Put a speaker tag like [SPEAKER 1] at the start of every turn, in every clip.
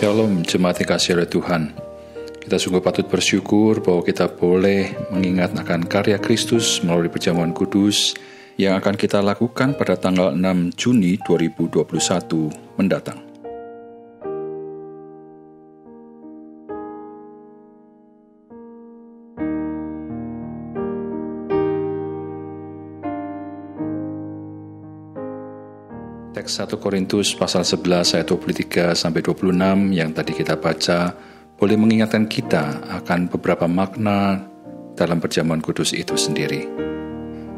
[SPEAKER 1] Shalom, jemaat yang kasih oleh Tuhan. Kita sungguh patut bersyukur bahwa kita boleh mengingat akan karya Kristus melalui perjamuan kudus yang akan kita lakukan pada tanggal 6 Juni 2021 mendatang. Teks 1 Korintus pasal 11 ayat 23 sampai 26 yang tadi kita baca boleh mengingatkan kita akan beberapa makna dalam perjamuan kudus itu sendiri.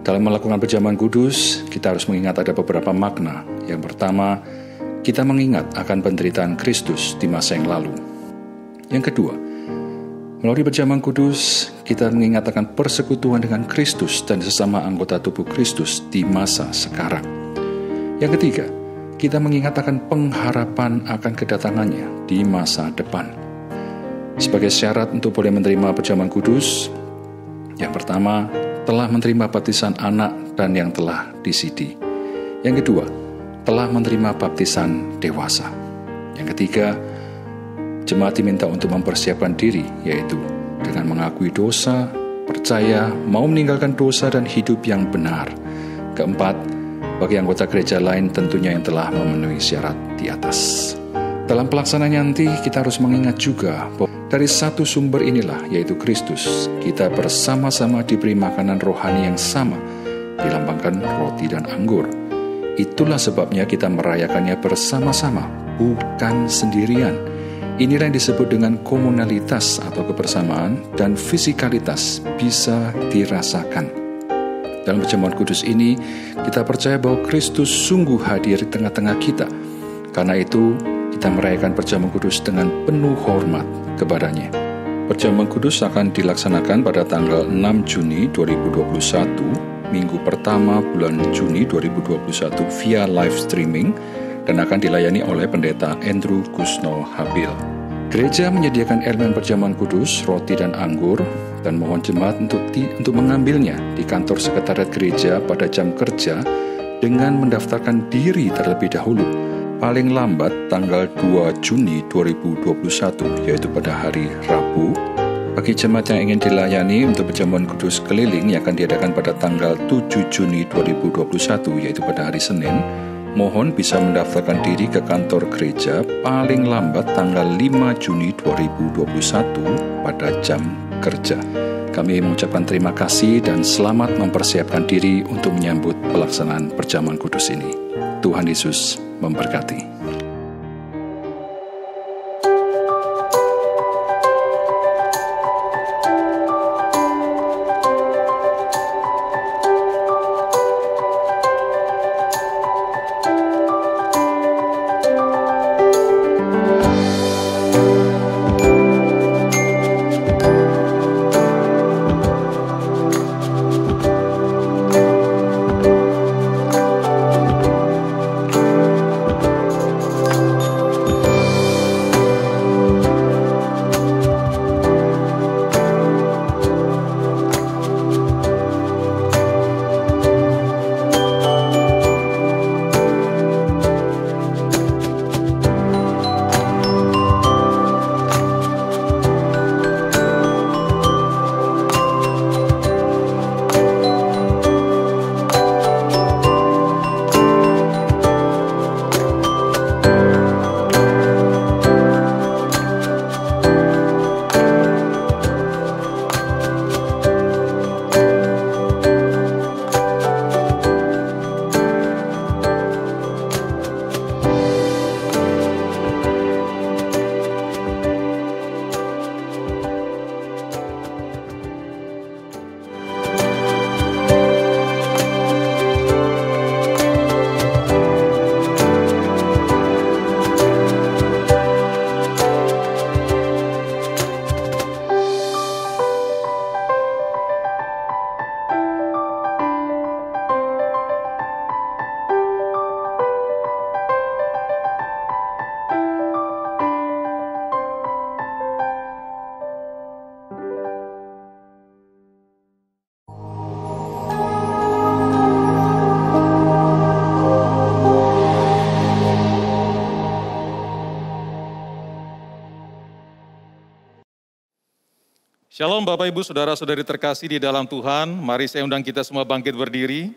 [SPEAKER 1] Dalam melakukan perjamuan kudus, kita harus mengingat ada beberapa makna. Yang pertama, kita mengingat akan penderitaan Kristus di masa yang lalu. Yang kedua, melalui perjamuan kudus, kita mengingat akan persekutuan dengan Kristus dan sesama anggota tubuh Kristus di masa sekarang. Yang ketiga, kita mengingat akan pengharapan akan kedatangannya di masa depan. Sebagai syarat untuk boleh menerima perjamuan kudus, yang pertama, telah menerima baptisan anak dan yang telah disidi. Yang kedua, telah menerima baptisan dewasa. Yang ketiga, jemaat diminta untuk mempersiapkan diri, yaitu dengan mengakui dosa, percaya, mau meninggalkan dosa dan hidup yang benar. Keempat, bagi anggota gereja lain tentunya yang telah memenuhi syarat di atas. Dalam pelaksanaannya nanti kita harus mengingat juga bahwa dari satu sumber inilah, yaitu Kristus, kita bersama-sama diberi makanan rohani yang sama, dilambangkan roti dan anggur. Itulah sebabnya kita merayakannya bersama-sama, bukan sendirian. Inilah yang disebut dengan komunalitas atau kebersamaan, dan fisikalitas bisa dirasakan. Dalam perjamuan kudus ini, kita percaya bahwa Kristus sungguh hadir di tengah-tengah kita. Karena itu, kita merayakan perjamuan kudus dengan penuh hormat kepadanya. Perjamuan kudus akan dilaksanakan pada tanggal 6 Juni 2021, minggu pertama bulan Juni 2021 via live streaming, dan akan dilayani oleh pendeta Andrew Kusno Habil. Gereja menyediakan elemen perjamuan kudus, roti dan anggur, dan mohon jemaat untuk mengambilnya di kantor sekretariat gereja pada jam kerja dengan mendaftarkan diri terlebih dahulu, paling lambat tanggal 2 Juni 2021, yaitu pada hari Rabu. Bagi jemaat yang ingin dilayani untuk perjamuan kudus keliling yang akan diadakan pada tanggal 7 Juni 2021, yaitu pada hari Senin, mohon bisa mendaftarkan diri ke kantor gereja paling lambat tanggal 5 Juni 2021 pada jam kerja. Kami mengucapkan terima kasih dan selamat mempersiapkan diri untuk menyambut pelaksanaan perjamuan kudus ini. Tuhan Yesus memberkati.
[SPEAKER 2] Shalom Bapak Ibu Saudara-saudari terkasih di dalam Tuhan, mari saya undang kita semua bangkit berdiri.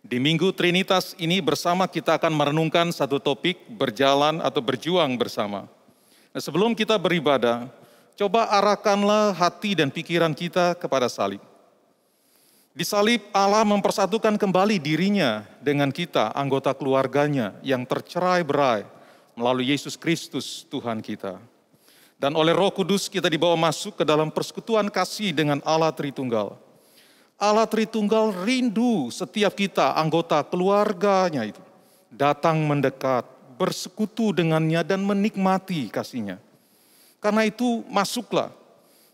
[SPEAKER 2] Di Minggu Trinitas ini bersama kita akan merenungkan satu topik berjalan atau berjuang bersama. Nah, sebelum kita beribadah, coba arahkanlah hati dan pikiran kita kepada salib. Di salib Allah mempersatukan kembali dirinya dengan kita, anggota keluarganya yang tercerai-berai melalui Yesus Kristus Tuhan kita. Dan oleh Roh Kudus kita dibawa masuk ke dalam persekutuan kasih dengan Allah Tritunggal. Allah Tritunggal rindu setiap kita, anggota keluarganya itu, datang mendekat, bersekutu dengannya dan menikmati kasih-Nya. Karena itu masuklah,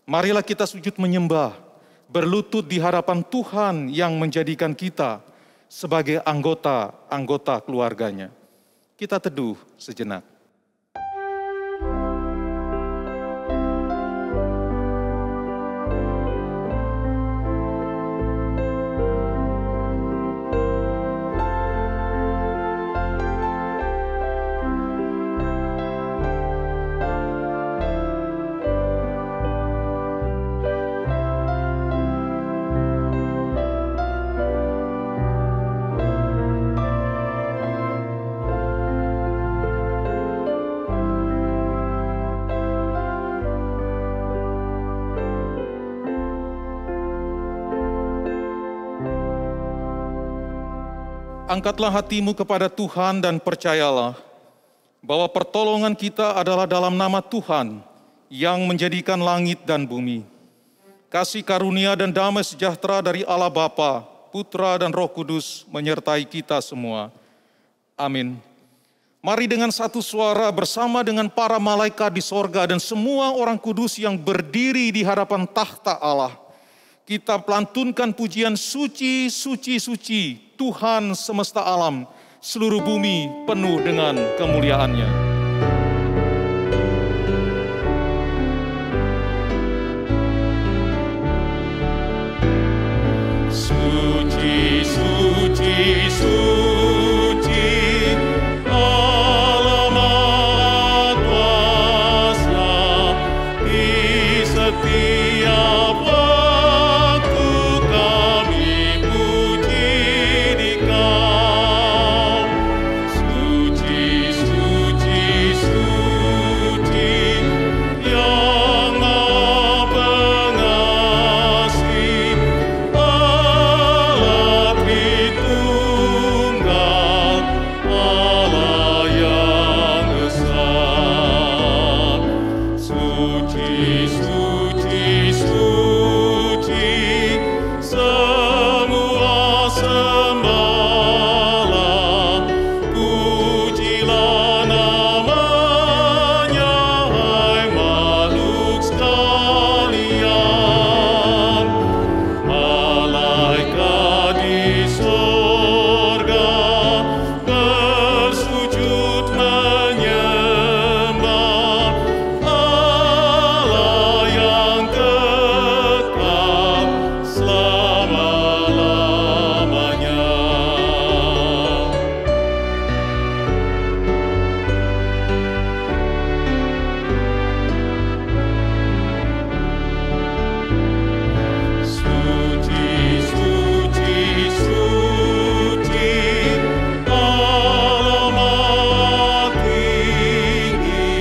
[SPEAKER 2] marilah kita sujud menyembah, berlutut di hadapan Tuhan yang menjadikan kita sebagai anggota keluarganya. Kita teduh sejenak. Angkatlah hatimu kepada Tuhan dan percayalah bahwa pertolongan kita adalah dalam nama Tuhan yang menjadikan langit dan bumi. Kasih karunia dan damai sejahtera dari Allah Bapa, Putra dan Roh Kudus menyertai kita semua. Amin. Mari dengan satu suara bersama dengan para malaikat di sorga dan semua orang kudus yang berdiri di hadapan tahta Allah, kita pelantunkan pujian suci, suci, suci, Tuhan semesta alam, seluruh bumi penuh dengan kemuliaan-Nya. Suci, suci, suci, Allah Maha Kuasa, di setiap waktu kami puji Dikau. Suci, suci, suci, yang Maha Pengasih, Allah Tritunggal, Allah yang esa. Suci, suci, suci, semua sembahlah, pujilah nama-Nya, hai makhluk sekalian. Malaikat di sorga bersujud menyembah Allah yang kekal selama-lamanya. Suci, suci, suci, Allah Maha Tinggi,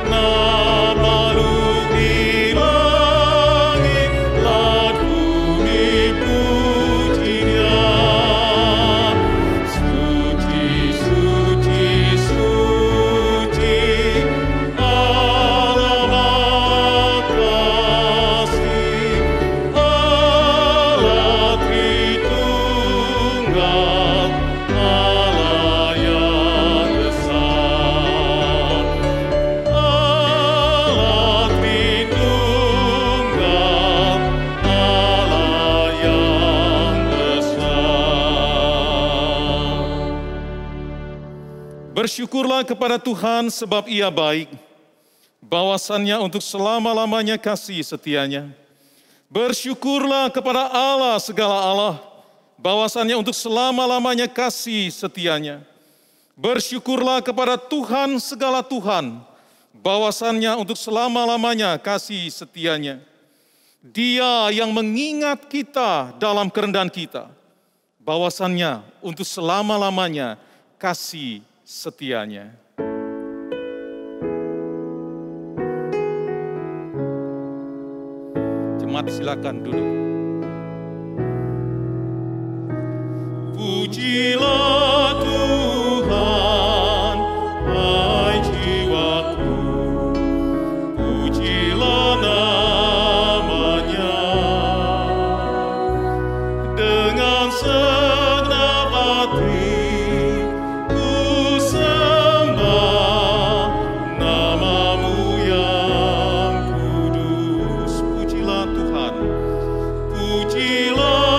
[SPEAKER 2] nama-Lu di langit, langit bumi puji Dia. Suci, suci, suci, Allah Maha Kasih, Allah Tritunggal, Allah yang esa. Allah Tritunggal, Allah yang esa. Bersyukurlah kepada Tuhan sebab Ia baik, bahwasannya untuk selama-lamanya kasih setianya. Bersyukurlah kepada Allah segala Allah, bahwasannya untuk selama-lamanya kasih setianya. Bersyukurlah kepada Tuhan segala Tuhan, bahwasannya untuk selama-lamanya kasih setianya. Dia yang mengingat kita dalam kerendahan kita, bahwasannya untuk selama-lamanya kasih setianya. Jemaat silakan duduk. Pujilah Tuhan, hai jiwaku, pujilah namanya, dengan segenap hati ku sembah namamu yang kudus. Pujilah Tuhan, pujilah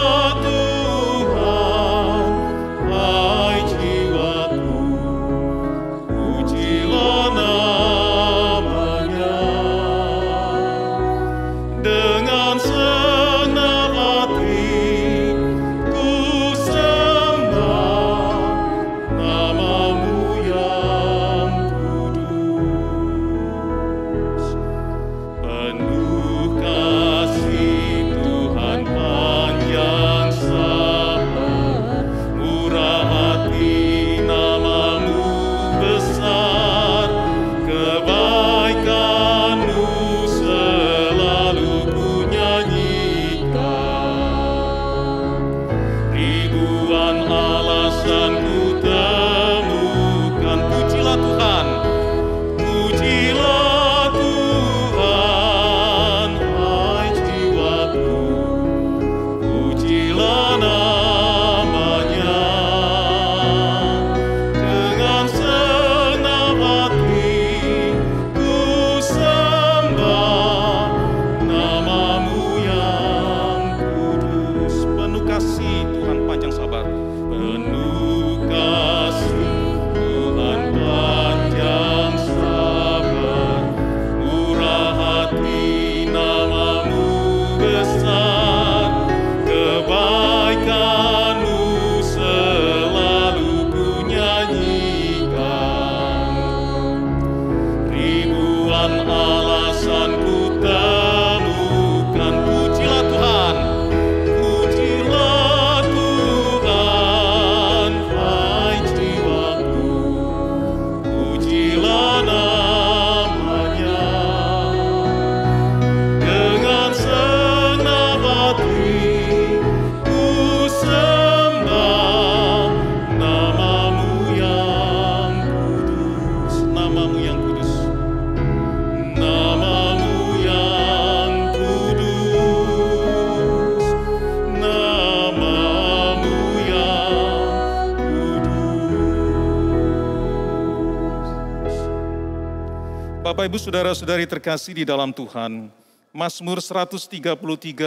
[SPEAKER 2] Bapak Ibu Saudara-saudari terkasih di dalam Tuhan, Mazmur 133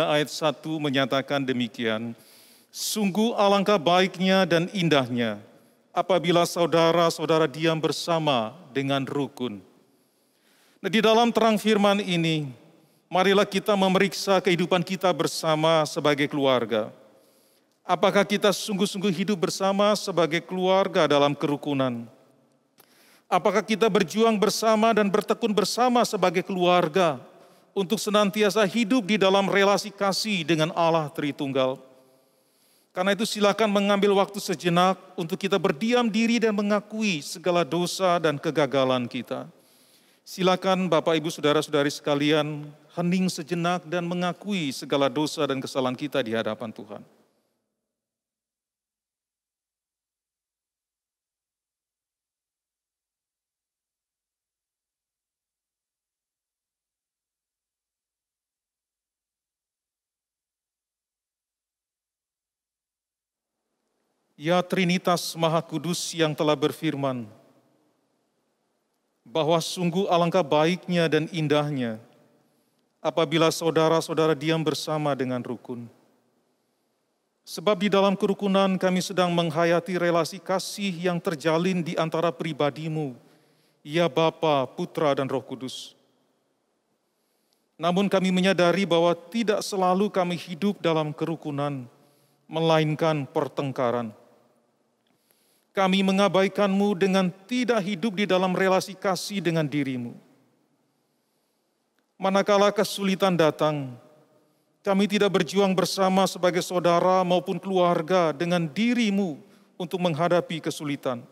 [SPEAKER 2] ayat 1 menyatakan demikian, sungguh alangkah baiknya dan indahnya apabila saudara-saudara diam bersama dengan rukun. Nah, di dalam terang firman ini, marilah kita memeriksa kehidupan kita bersama sebagai keluarga. Apakah kita sungguh-sungguh hidup bersama sebagai keluarga dalam kerukunan? Apakah kita berjuang bersama dan bertekun bersama sebagai keluarga untuk senantiasa hidup di dalam relasi kasih dengan Allah Tritunggal? Karena itu silakan mengambil waktu sejenak untuk kita berdiam diri dan mengakui segala dosa dan kegagalan kita. Silakan Bapak Ibu Saudara-saudari sekalian hening sejenak dan mengakui segala dosa dan kesalahan kita di hadapan Tuhan. Ya Trinitas Maha Kudus yang telah berfirman, bahwa sungguh alangkah baiknya dan indahnya apabila saudara-saudara diam bersama dengan rukun. Sebab di dalam kerukunan kami sedang menghayati relasi kasih yang terjalin di antara pribadimu, ya Bapa, Putra, dan Roh Kudus. Namun kami menyadari bahwa tidak selalu kami hidup dalam kerukunan, melainkan pertengkaran. Kami mengabaikanmu dengan tidak hidup di dalam relasi kasih dengan dirimu. Manakala kesulitan datang, Kami tidak berjuang bersama sebagai saudara maupun keluarga dengan diri-Mu untuk menghadapi kesulitan.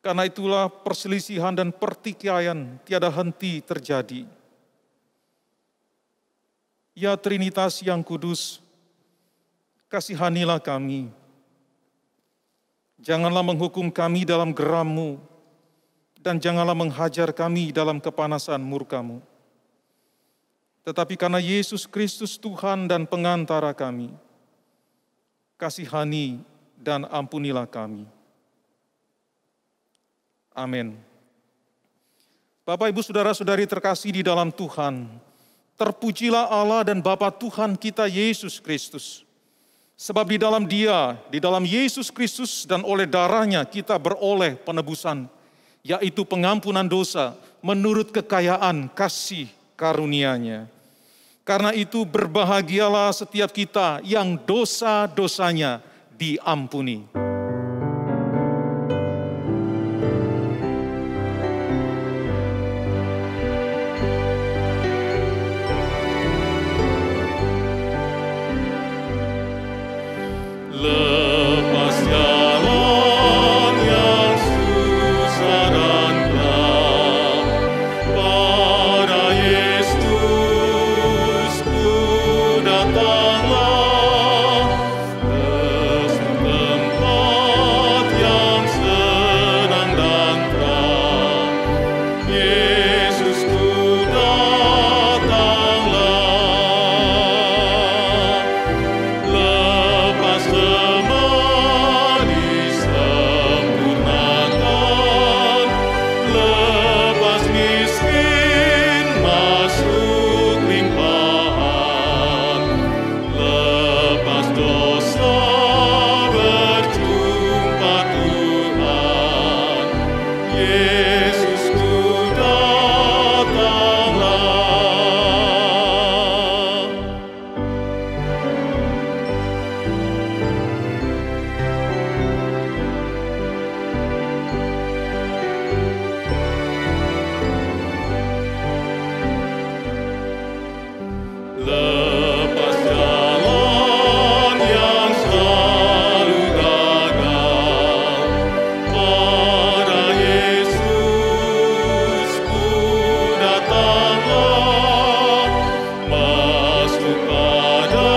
[SPEAKER 2] Karena itulah perselisihan dan pertikaian tiada henti terjadi. Ya Trinitas yang kudus, kasihanilah kami. Janganlah menghukum kami dalam geram-Mu, dan janganlah menghajar kami dalam kepanasan murka-Mu. Tetapi karena Yesus Kristus Tuhan dan pengantara kami, kasihani dan ampunilah kami. Amin. Bapak, Ibu, Saudara-saudari terkasih di dalam Tuhan, terpujilah Allah dan Bapa Tuhan kita Yesus Kristus. Sebab di dalam Dia, di dalam Yesus Kristus dan oleh darah-Nya kita beroleh penebusan, yaitu pengampunan dosa menurut kekayaan kasih karunia-Nya. Karena itu berbahagialah setiap kita yang dosa-dosanya diampuni. Lepas jalan yang susah dan gelap, pada Yesus ku datanglah, ke tempat yang senang dan terang. Yesus ku datanglah, lepas lemah disempurnakan, lepas miskin masuk limpahan, lepas dosa berjumpa Tuhan, Yesus ku datanglah. Lepas jalan yang selalu gagal, pada Yesus ku datanglah, masuk pada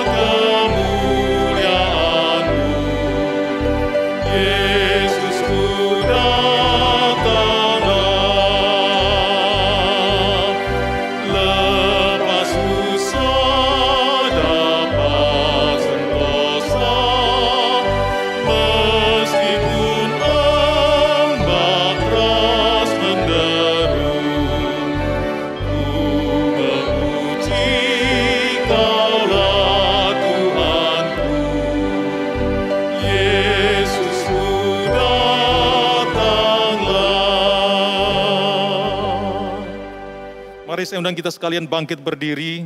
[SPEAKER 2] kemuliaan-Mu, Yesus ku datanglah. Lepas susah dapat sentosa, meskipun ombak keras menderu, ku memuji Kaulah Tuhanku, Yesus ku datanglah. Mari saya undang kita sekalian bangkit berdiri.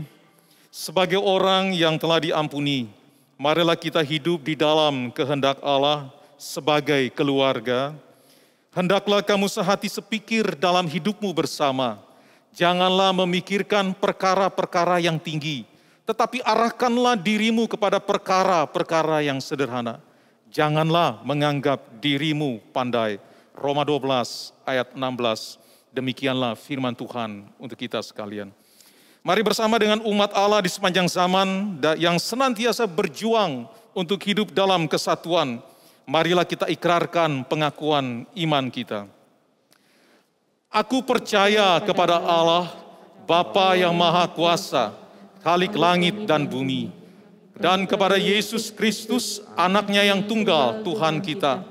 [SPEAKER 2] Sebagai orang yang telah diampuni, marilah kita hidup di dalam kehendak Allah sebagai keluarga. Hendaklah kamu sehati sepikir dalam hidupmu bersama. Janganlah memikirkan perkara-perkara yang tinggi, tetapi arahkanlah dirimu kepada perkara-perkara yang sederhana. Janganlah menganggap dirimu pandai. Roma 12 ayat 16. Demikianlah firman Tuhan untuk kita sekalian. Mari bersama dengan umat Allah di sepanjang zaman yang senantiasa berjuang untuk hidup dalam kesatuan. Marilah kita ikrarkan pengakuan iman kita. Aku percaya kepada Allah, Bapa yang Maha Kuasa, Khalik langit dan bumi, dan kepada Yesus Kristus, anaknya yang tunggal, Tuhan kita,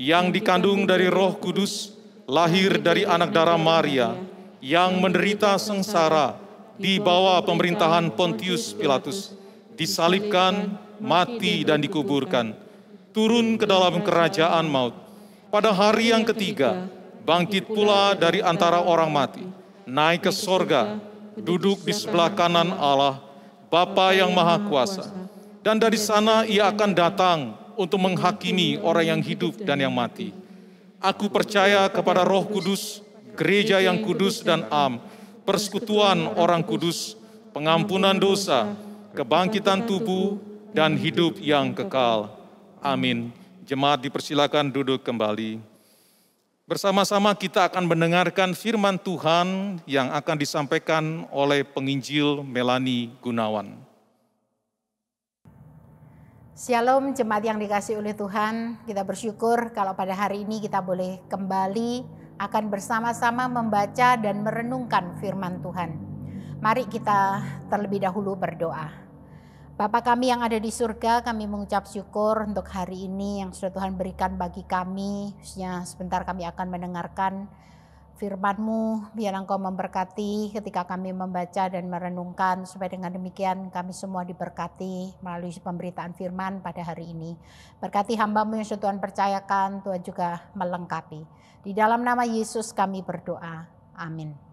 [SPEAKER 2] yang dikandung dari Roh Kudus, lahir dari anak darah Maria, yang menderita sengsara di bawah pemerintahan Pontius Pilatus, disalibkan, mati dan dikuburkan, turun ke dalam kerajaan maut. Pada hari yang ketiga, bangkit pula dari antara orang mati, naik ke sorga, duduk di sebelah kanan Allah, Bapa yang Maha Kuasa. Dan dari sana Ia akan datang untuk menghakimi orang yang hidup dan yang mati. Aku percaya kepada Roh Kudus, gereja yang kudus dan am, persekutuan orang kudus, pengampunan dosa, kebangkitan tubuh, dan hidup yang kekal. Amin. Jemaat dipersilakan duduk kembali. Bersama-sama kita akan mendengarkan firman Tuhan yang akan disampaikan oleh penginjil Melani Gunawan.
[SPEAKER 3] Shalom jemaat yang dikasihi oleh Tuhan, kita bersyukur kalau pada hari ini kita boleh kembali akan bersama-sama membaca dan merenungkan firman Tuhan. Mari kita terlebih dahulu berdoa. Bapa kami yang ada di surga, kami mengucap syukur untuk hari ini yang sudah Tuhan berikan bagi kami. Khususnya sebentar kami akan mendengarkan firman-Mu, biar Engkau memberkati ketika kami membaca dan merenungkan, supaya dengan demikian kami semua diberkati melalui pemberitaan firman pada hari ini. Berkati hamba-Mu yang sudah Tuhan percayakan, Tuhan juga melengkapi. Di dalam nama Yesus kami berdoa, amin.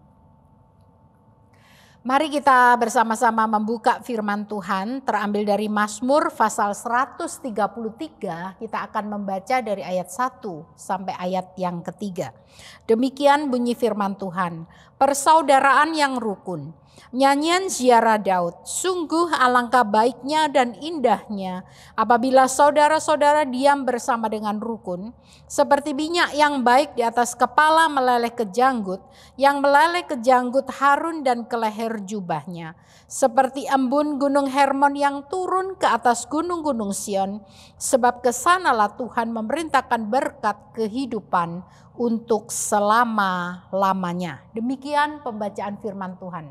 [SPEAKER 3] Mari kita bersama-sama membuka firman Tuhan, terambil dari Mazmur pasal 133, kita akan membaca dari ayat 1 sampai ayat yang ketiga. Demikian bunyi firman Tuhan, persaudaraan yang rukun, nyanyian ziarah Daud, sungguh alangkah baiknya dan indahnya apabila saudara-saudara diam bersama dengan rukun, seperti minyak yang baik di atas kepala meleleh ke janggut, yang meleleh ke janggut Harun dan ke leher jubahnya, seperti embun gunung Hermon yang turun ke atas gunung-gunung Sion, sebab kesanalah Tuhan memerintahkan berkat kehidupan untuk selama-lamanya. Demikian pembacaan firman Tuhan.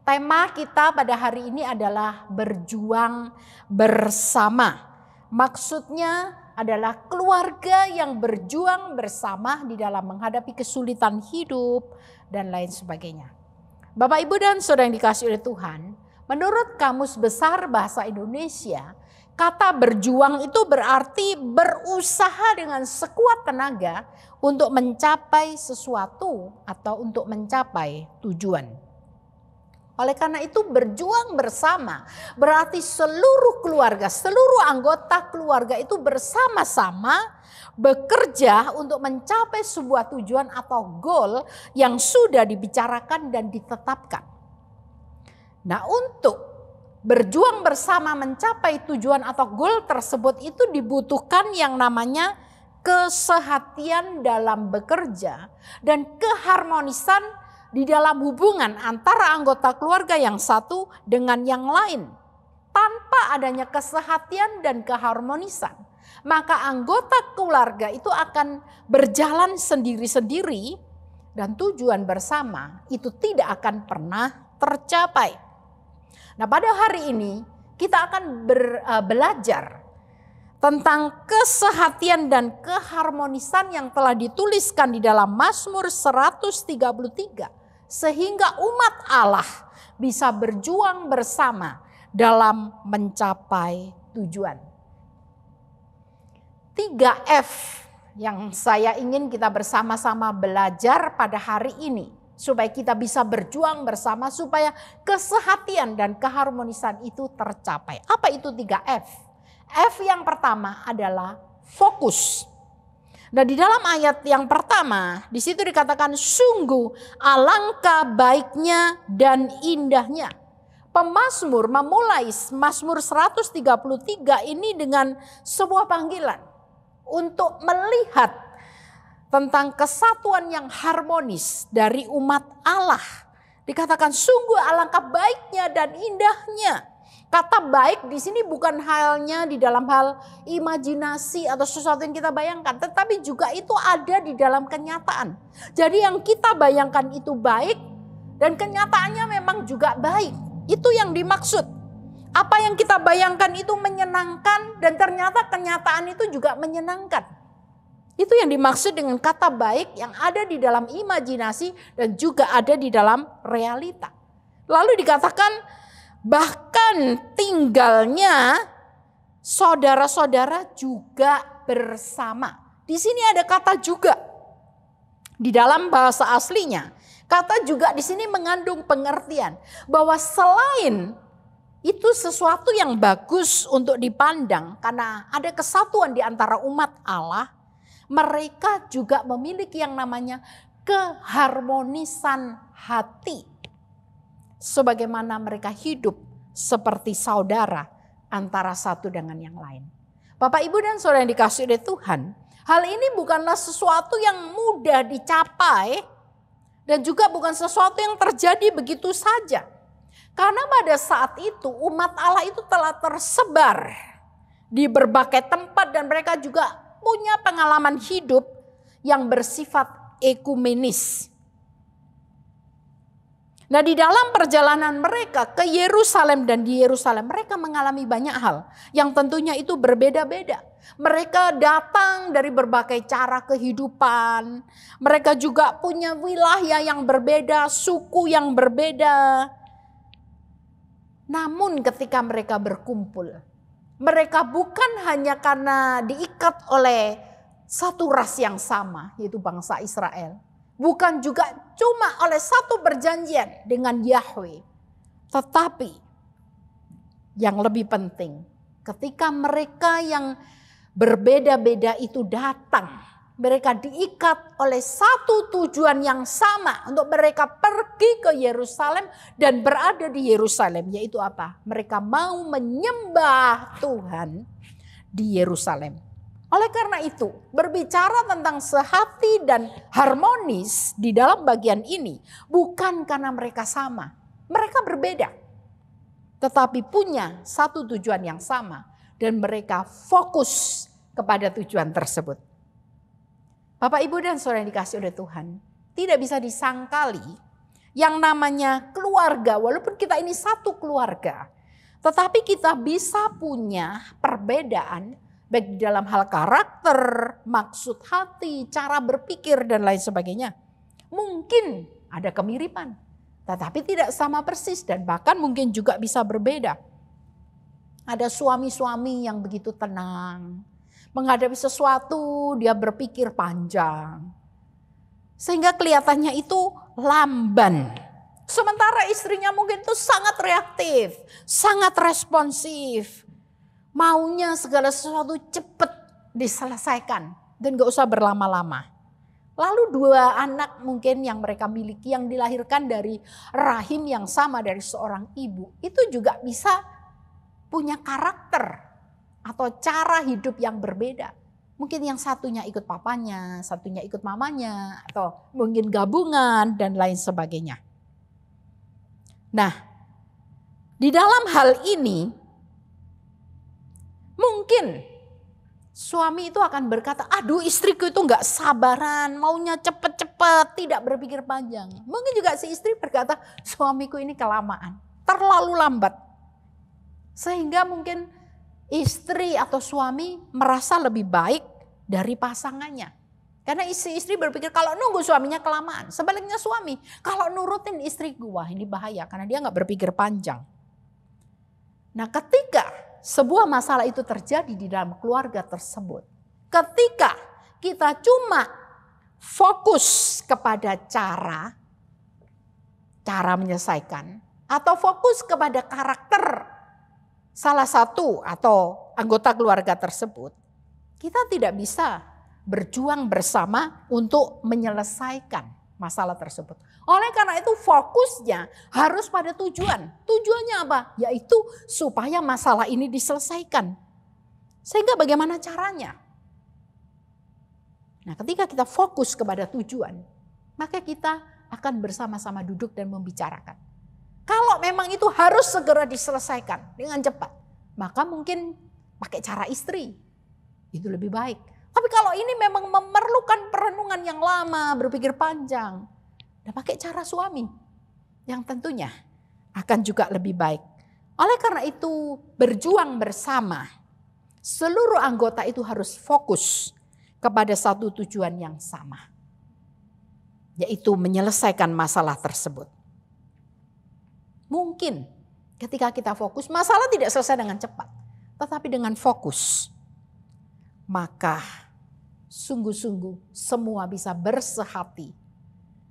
[SPEAKER 3] Tema kita pada hari ini adalah berjuang bersama. Maksudnya adalah keluarga yang berjuang bersama di dalam menghadapi kesulitan hidup dan lain sebagainya. Bapak, Ibu, dan Saudara yang dikasihi oleh Tuhan, menurut Kamus Besar Bahasa Indonesia, kata berjuang itu berarti berusaha dengan sekuat tenaga untuk mencapai sesuatu atau untuk mencapai tujuan. Oleh karena itu berjuang bersama berarti seluruh keluarga, seluruh anggota keluarga itu bersama-sama bekerja untuk mencapai sebuah tujuan atau goal yang sudah dibicarakan dan ditetapkan. Nah, untuk berjuang bersama mencapai tujuan atau goal tersebut itu dibutuhkan yang namanya kesehatian dalam bekerja dan keharmonisan di dalam hubungan antara anggota keluarga yang satu dengan yang lain. Tanpa adanya kesehatian dan keharmonisan, maka anggota keluarga itu akan berjalan sendiri-sendiri dan tujuan bersama itu tidak akan pernah tercapai. Nah, pada hari ini kita akan belajar tentang kesehatian dan keharmonisan yang telah dituliskan di dalam Mazmur 133. Sehingga umat Allah bisa berjuang bersama dalam mencapai tujuan. 3F yang saya ingin kita bersama-sama belajar pada hari ini. Supaya kita bisa berjuang bersama supaya kesehatian dan keharmonisan itu tercapai. Apa itu 3F? F yang pertama adalah fokus. Nah, di dalam ayat yang pertama di situ dikatakan sungguh alangkah baiknya dan indahnya. Pemazmur memulai Mazmur 133 ini dengan sebuah panggilan untuk melihat tentang kesatuan yang harmonis dari umat Allah. Dikatakan sungguh alangkah baiknya dan indahnya. Kata baik di sini bukan halnya di dalam hal imajinasi atau sesuatu yang kita bayangkan, tetapi juga itu ada di dalam kenyataan. Jadi yang kita bayangkan itu baik dan kenyataannya memang juga baik. Itu yang dimaksud. Apa yang kita bayangkan itu menyenangkan dan ternyata kenyataan itu juga menyenangkan. Itu yang dimaksud dengan kata baik yang ada di dalam imajinasi dan juga ada di dalam realita. Lalu dikatakan bahkan tinggalnya saudara-saudara juga bersama. Di sini ada kata juga. Di dalam bahasa aslinya, kata juga di sini mengandung pengertian bahwa selain itu sesuatu yang bagus untuk dipandang karena ada kesatuan di antara umat Allah, mereka juga memiliki yang namanya keharmonisan hati. sebagaimana mereka hidup seperti saudara antara satu dengan yang lain. Bapak, Ibu, dan saudara yang dikasihi oleh Tuhan, hal ini bukanlah sesuatu yang mudah dicapai dan juga bukan sesuatu yang terjadi begitu saja. Karena pada saat itu umat Allah itu telah tersebar di berbagai tempat dan mereka juga punya pengalaman hidup yang bersifat ekumenis. Nah, di dalam perjalanan mereka ke Yerusalem dan di Yerusalem mereka mengalami banyak hal yang tentunya itu berbeda-beda. Mereka datang dari berbagai cara kehidupan. Mereka juga punya wilayah yang berbeda, suku yang berbeda. Namun ketika mereka berkumpul, mereka bukan hanya karena diikat oleh satu ras yang sama, yaitu bangsa Israel. Bukan juga cuma oleh satu perjanjian dengan Yahweh. Tetapi yang lebih penting, ketika mereka yang berbeda-beda itu datang, mereka diikat oleh satu tujuan yang sama untuk mereka pergi ke Yerusalem dan berada di Yerusalem. Yaitu apa? Mereka mau menyembah Tuhan di Yerusalem. Oleh karena itu, berbicara tentang sehati dan harmonis di dalam bagian ini bukan karena mereka sama. Mereka berbeda. Tetapi punya satu tujuan yang sama dan mereka fokus kepada tujuan tersebut. Bapak, Ibu, dan saudara yang dikasihi oleh Tuhan, tidak bisa disangkali yang namanya keluarga, walaupun kita ini satu keluarga, tetapi kita bisa punya perbedaan baik di dalam hal karakter, maksud hati, cara berpikir, dan lain sebagainya. Mungkin ada kemiripan, tetapi tidak sama persis dan bahkan mungkin juga bisa berbeda. Ada suami-suami yang begitu tenang, menghadapi sesuatu dia berpikir panjang. Sehingga kelihatannya itu lamban. Sementara istrinya mungkin itu sangat reaktif, sangat responsif. Maunya segala sesuatu cepat diselesaikan dan gak usah berlama-lama. Lalu dua anak mungkin yang mereka miliki yang dilahirkan dari rahim yang sama dari seorang ibu. Itu juga bisa punya karakter atau cara hidup yang berbeda. Mungkin yang satunya ikut papanya, satunya ikut mamanya, atau mungkin gabungan dan lain sebagainya. Nah, di dalam hal ini mungkin suami itu akan berkata, aduh istriku itu gak sabaran, maunya cepet-cepet, tidak berpikir panjang. Mungkin juga si istri berkata, suamiku ini kelamaan, terlalu lambat. Sehingga mungkin istri atau suami merasa lebih baik dari pasangannya. Karena istri berpikir kalau nunggu suaminya kelamaan. Sebaliknya suami, kalau nurutin istriku, wah ini bahaya karena dia gak berpikir panjang. Nah, ketika sebuah masalah itu terjadi di dalam keluarga tersebut, ketika kita cuma fokus kepada cara menyelesaikan atau fokus kepada karakter salah satu atau anggota keluarga tersebut, kita tidak bisa berjuang bersama untuk menyelesaikan masalah tersebut. Oleh karena itu fokusnya harus pada tujuan. Tujuannya apa? Yaitu supaya masalah ini diselesaikan. Sehingga bagaimana caranya? Nah, ketika kita fokus kepada tujuan, maka kita akan bersama-sama duduk dan membicarakan. Kalau memang itu harus segera diselesaikan dengan cepat, maka mungkin pakai cara istri. Itu lebih baik. Tapi kalau ini memang memerlukan perenungan yang lama, berpikir panjang, dan pakai cara suami yang tentunya akan juga lebih baik. Oleh karena itu berjuang bersama, seluruh anggota itu harus fokus kepada satu tujuan yang sama. Yaitu menyelesaikan masalah tersebut. Mungkin ketika kita fokus, masalah tidak selesai dengan cepat. Tetapi dengan fokus, maka sungguh-sungguh semua bisa bersehati.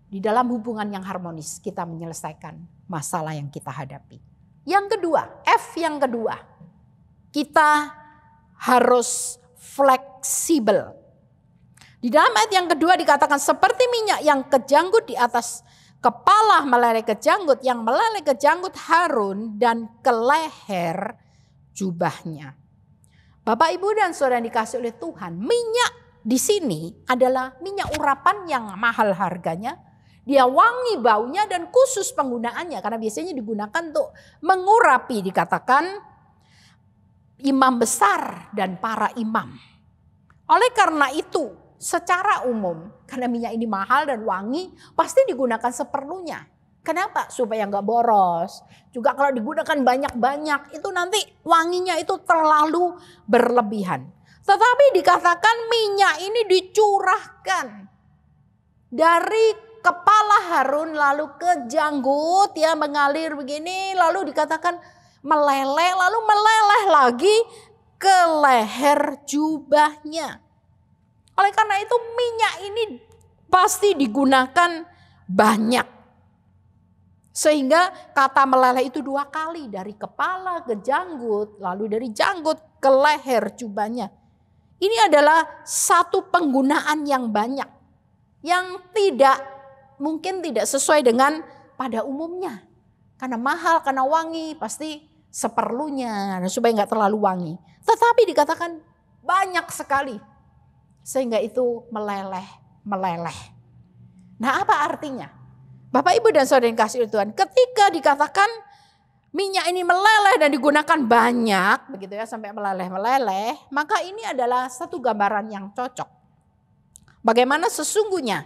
[SPEAKER 3] Di dalam hubungan yang harmonis kita menyelesaikan masalah yang kita hadapi. Yang kedua, F yang kedua. Kita harus fleksibel. Di dalam ayat yang kedua dikatakan seperti minyak yang kejanggut di atas kepala meleleh ke janggut, yang meleleh ke janggut Harun dan ke leher jubahnya. Bapak, Ibu, dan saudara yang dikasih oleh Tuhan, minyak di sini adalah minyak urapan yang mahal harganya. Dia wangi baunya dan khusus penggunaannya karena biasanya digunakan untuk mengurapi, dikatakan imam besar dan para imam. Oleh karena itu, secara umum karena minyak ini mahal dan wangi pasti digunakan seperlunya. Kenapa? Supaya nggak boros. Juga kalau digunakan banyak-banyak itu nanti wanginya itu terlalu berlebihan. Tetapi dikatakan minyak ini dicurahkan dari kepala Harun lalu ke janggut, ya, mengalir begini, lalu dikatakan meleleh, lalu meleleh lagi ke leher jubahnya. Oleh karena itu minyak ini pasti digunakan banyak. Sehingga kata meleleh itu 2 kali, dari kepala ke janggut, lalu dari janggut ke leher jubahnya. Ini adalah satu penggunaan yang banyak, yang mungkin tidak sesuai dengan pada umumnya. Karena mahal, karena wangi, pasti seperlunya supaya nggak terlalu wangi. Tetapi dikatakan banyak sekali, sehingga itu meleleh. Nah, apa artinya? Bapak, Ibu, dan saudara yang kasih Tuhan, ketika dikatakan minyak ini meleleh dan digunakan banyak, begitu ya, sampai meleleh, maka ini adalah satu gambaran yang cocok. Bagaimana sesungguhnya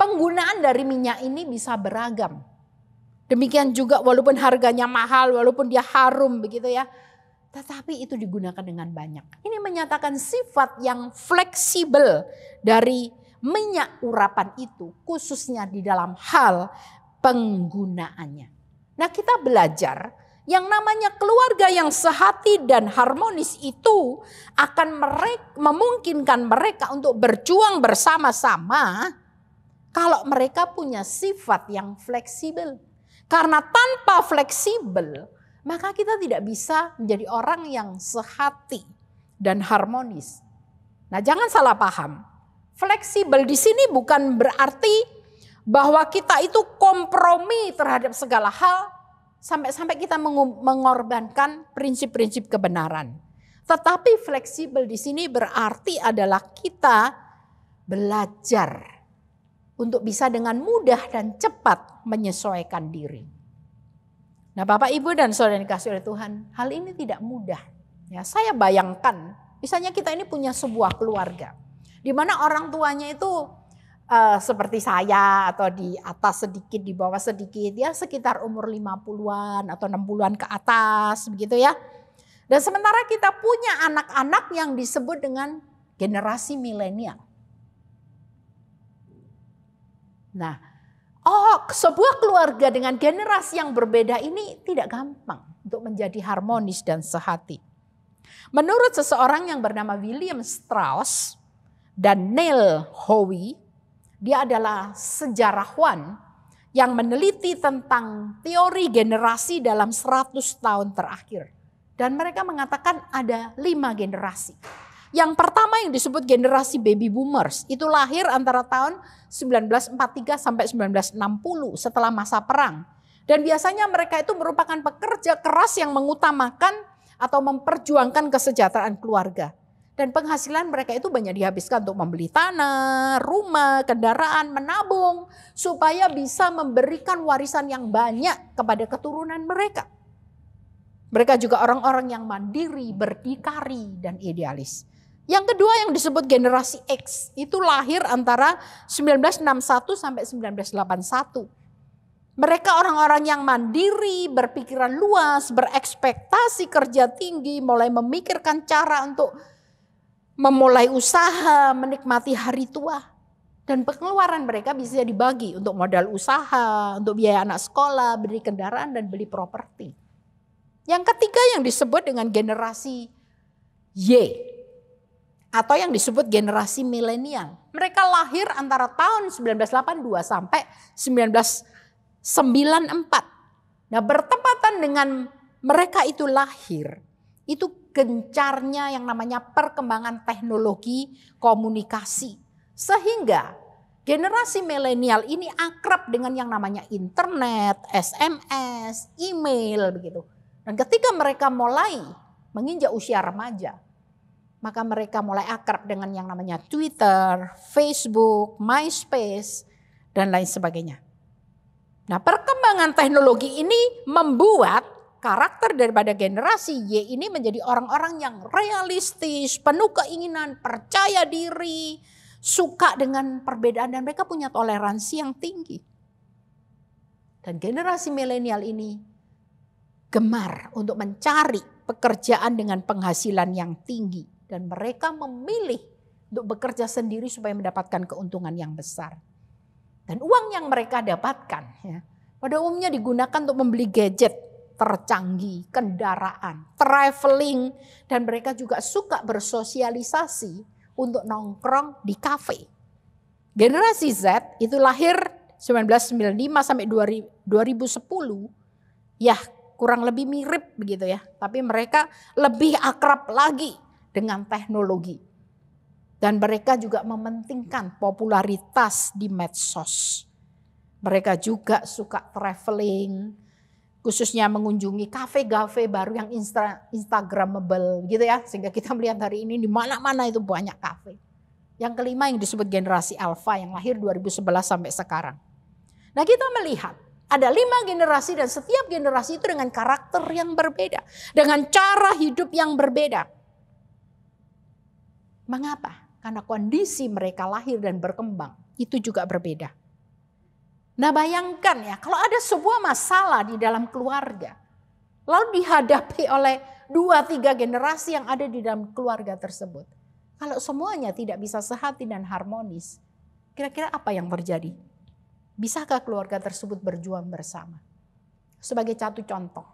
[SPEAKER 3] penggunaan dari minyak ini bisa beragam. Demikian juga walaupun harganya mahal, walaupun dia harum begitu ya, tetapi itu digunakan dengan banyak. Ini menyatakan sifat yang fleksibel dari minyak urapan itu, khususnya di dalam hal penggunaannya. Nah, kita belajar yang namanya keluarga yang sehati dan harmonis itu akan memungkinkan mereka untuk berjuang bersama-sama kalau mereka punya sifat yang fleksibel. Karena tanpa fleksibel, maka kita tidak bisa menjadi orang yang sehati dan harmonis. Nah, jangan salah paham. Fleksibel di sini bukan berarti bahwa kita itu kompromi terhadap segala hal sampai kita mengorbankan prinsip-prinsip kebenaran. Tetapi fleksibel di sini berarti adalah kita belajar untuk bisa dengan mudah dan cepat menyesuaikan diri. Nah, Bapak, Ibu, dan saudara yang dikasihi oleh Tuhan, hal ini tidak mudah. Ya, saya bayangkan, misalnya kita ini punya sebuah keluarga, di mana orang tuanya itu seperti saya atau di atas sedikit, di bawah sedikit, ya sekitar umur 50-an atau 60-an ke atas begitu ya. Dan sementara kita punya anak-anak yang disebut dengan generasi milenial. Nah, sebuah keluarga dengan generasi yang berbeda ini tidak gampang untuk menjadi harmonis dan sehati. Menurut seseorang yang bernama William Strauss dan Neil Howe, dia adalah sejarawan yang meneliti tentang teori generasi dalam 100 tahun terakhir. Dan mereka mengatakan ada 5 generasi. Yang pertama yang disebut generasi baby boomers, itu lahir antara tahun 1943 sampai 1960 setelah masa perang. Dan biasanya mereka itu merupakan pekerja keras yang mengutamakan atau memperjuangkan kesejahteraan keluarga. Dan penghasilan mereka itu banyak dihabiskan untuk membeli tanah, rumah, kendaraan, menabung. Supaya bisa memberikan warisan yang banyak kepada keturunan mereka. Mereka juga orang-orang yang mandiri, berdikari, dan idealis. Yang kedua yang disebut generasi X, itu lahir antara 1961 sampai 1981. Mereka orang-orang yang mandiri, berpikiran luas, berekspektasi kerja tinggi, mulai memikirkan cara untuk memulai usaha, menikmati hari tua. Dan pengeluaran mereka bisa dibagi untuk modal usaha, untuk biaya anak sekolah, beli kendaraan, dan beli properti. Yang ketiga yang disebut dengan generasi Y, atau yang disebut generasi milenial. Mereka lahir antara tahun 1982 sampai 1994. Nah, bertepatan dengan mereka itu lahir, itu gencarnya yang namanya perkembangan teknologi komunikasi. Sehingga Generasi milenial ini akrab dengan yang namanya internet, SMS, email begitu. Dan ketika mereka mulai menginjak usia remaja, maka mereka mulai akrab dengan yang namanya Twitter, Facebook, MySpace, dan lain sebagainya. Nah, perkembangan teknologi ini membuat karakter daripada generasi Y ini menjadi orang-orang yang realistis, penuh keinginan, percaya diri, suka dengan perbedaan, dan mereka punya toleransi yang tinggi. Dan generasi milenial ini gemar untuk mencari pekerjaan dengan penghasilan yang tinggi. Dan mereka memilih untuk bekerja sendiri supaya mendapatkan keuntungan yang besar. Dan uang yang mereka dapatkan ya, pada umumnya digunakan untuk membeli gadget tercanggih, kendaraan, traveling. Dan mereka juga suka bersosialisasi untuk nongkrong di kafe. Generasi Z itu lahir 1995 sampai 2010. Ya kurang lebih mirip begitu ya. Tapi mereka lebih akrab lagi dengan teknologi. Dan mereka juga mementingkan popularitas di medsos. Mereka juga suka traveling, khususnya mengunjungi kafe-kafe baru yang instagramable gitu ya. Sehingga kita melihat hari ini di mana-mana itu banyak kafe. Yang kelima yang disebut generasi Alpha yang lahir 2011 sampai sekarang. Nah, kita melihat ada 5 generasi dan setiap generasi itu dengan karakter yang berbeda. Dengan cara hidup yang berbeda. Mengapa? Karena kondisi mereka lahir dan berkembang itu juga berbeda. Nah, bayangkan ya, kalau ada sebuah masalah di dalam keluarga, lalu dihadapi oleh 2-3 generasi yang ada di dalam keluarga tersebut. Kalau semuanya tidak bisa sehati dan harmonis, kira-kira apa yang terjadi? Bisakah keluarga tersebut berjuang bersama? Sebagai satu contoh,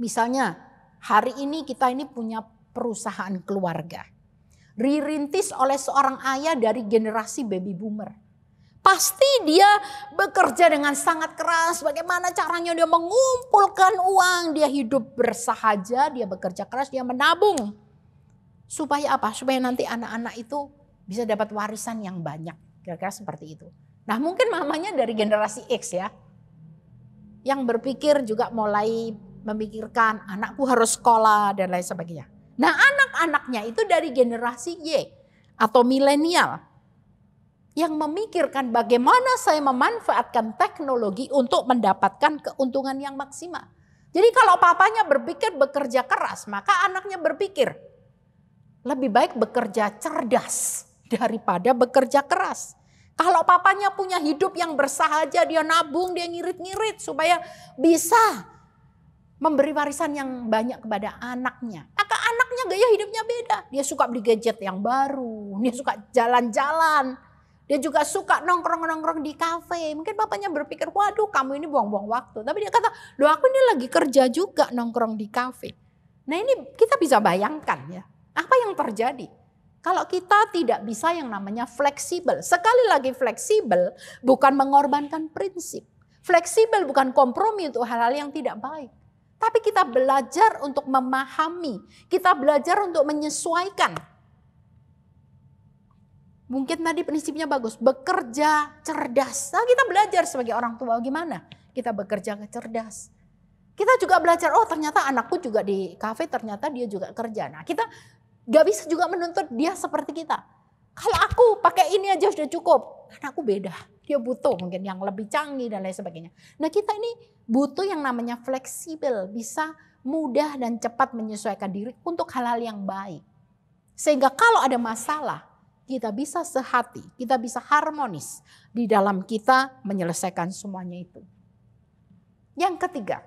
[SPEAKER 3] misalnya hari ini kita ini punya perusahaan keluarga. Dirintis oleh seorang ayah dari generasi baby boomer. Pasti dia bekerja dengan sangat keras. Bagaimana caranya dia mengumpulkan uang. Dia hidup bersahaja, dia bekerja keras, dia menabung. Supaya apa? Supaya nanti anak-anak itu bisa dapat warisan yang banyak. Kira-kira seperti itu. Nah, mungkin mamanya dari generasi X ya. Yang berpikir juga mulai memikirkan anakku harus sekolah dan lain sebagainya. Nah, anak-anaknya itu dari generasi Y atau milenial yang memikirkan bagaimana saya memanfaatkan teknologi untuk mendapatkan keuntungan yang maksimal. Jadi kalau papanya berpikir bekerja keras, maka anaknya berpikir lebih baik bekerja cerdas daripada bekerja keras. Kalau papanya punya hidup yang bersahaja, dia nabung, dia ngirit-ngirit supaya bisa memberi warisan yang banyak kepada anaknya. Maka anaknya gaya hidupnya beda. Dia suka beli gadget yang baru, dia suka jalan-jalan. Dia juga suka nongkrong-nongkrong di kafe. Mungkin bapaknya berpikir, waduh kamu ini buang-buang waktu. Tapi dia kata, loh aku ini lagi kerja juga nongkrong di kafe. Nah ini kita bisa bayangkan ya, apa yang terjadi. Kalau kita tidak bisa yang namanya fleksibel. Sekali lagi fleksibel bukan mengorbankan prinsip. Fleksibel bukan kompromi untuk hal-hal yang tidak baik. Tapi kita belajar untuk memahami. Kita belajar untuk menyesuaikan. Mungkin tadi prinsipnya bagus. Bekerja cerdas. Nah, kita belajar sebagai orang tua gimana kita bekerja cerdas. Kita juga belajar, oh ternyata anakku juga di kafe ternyata dia juga kerja. Nah kita gak bisa juga menuntut dia seperti kita. Kalau aku pakai ini aja sudah cukup. Karena aku beda. Dia butuh mungkin yang lebih canggih dan lain sebagainya. Nah kita ini butuh yang namanya fleksibel. Bisa mudah dan cepat menyesuaikan diri untuk hal-hal yang baik. Sehingga kalau ada masalah kita bisa sehati. Kita bisa harmonis di dalam kita menyelesaikan semuanya itu. Yang ketiga.